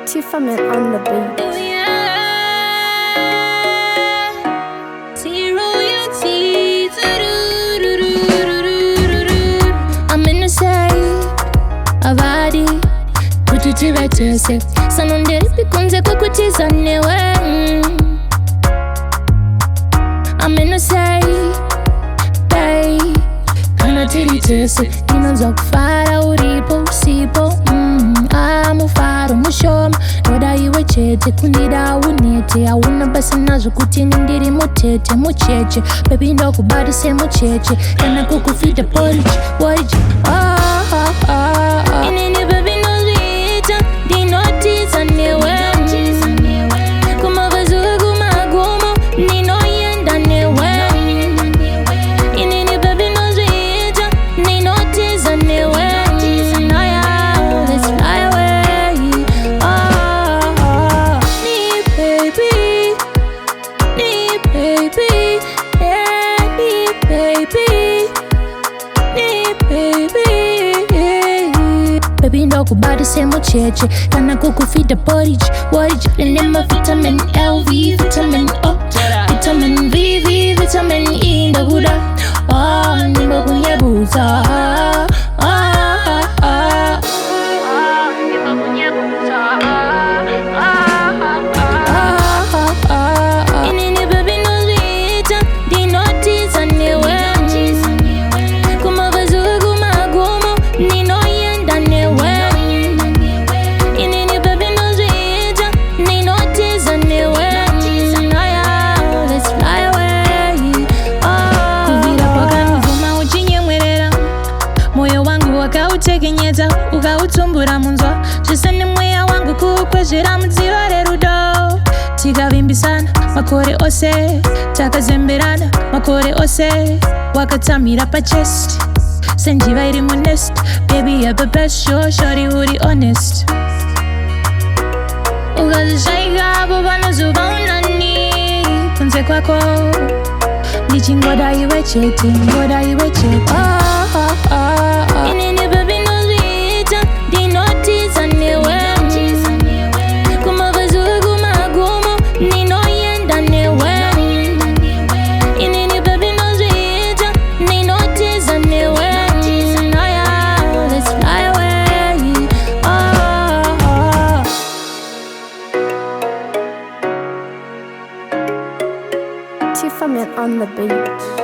Tifaman on the beat. Oh yeah, Ndozviita. I'm in the side avadi kuti tivetese sano ndiripi kunze kwekutiza newe. I'm in the side bay kana tiri tese inonzwa kufara uripo usipo. Mufaro mushoma ndoda iwe chete kundida unete hauna basa nazvo kuti ndiri mutete mucheche bebi ndokubata semucheche kana kukufita porridge inini bebi ndozviita ndinotiza newe kumavazuva kumagumo ndinoenda newe inini bebi ndozviita ndinotiza newe. Baby ndokubata semucheche kana kukufita porridge nenema vitamin LV, vitamin O, vitamin VV, vitamin E ndakuda ndimba kunyebuza inini baby ndozviita ndinotiza newe kumavazuva kumagumo ndinoenda newe inini baby ndozviita ndinotiza newe. Let's fly away. Kuvira kwakanivuma uchinyemwerera moyo wangu wakautekenyedza ukautumbura munzwa zvese nemweya wangu kukwezvera mudziva rerudo tikavimbisana makore ose takazemberana makore ose wakatamira pachest senjiva iri munest baby you're the best shorty uri honest ukazvishaikapo panozuva unani kunze kwako ndichingoda iwe chete ngoda iwe chete inini baby ndozviita ndinotiza newe kumavazuva kumagumo ndinoenda newe inini baby ndozviita ndinotiza newe. Let's fly away. Tifaman on the beat.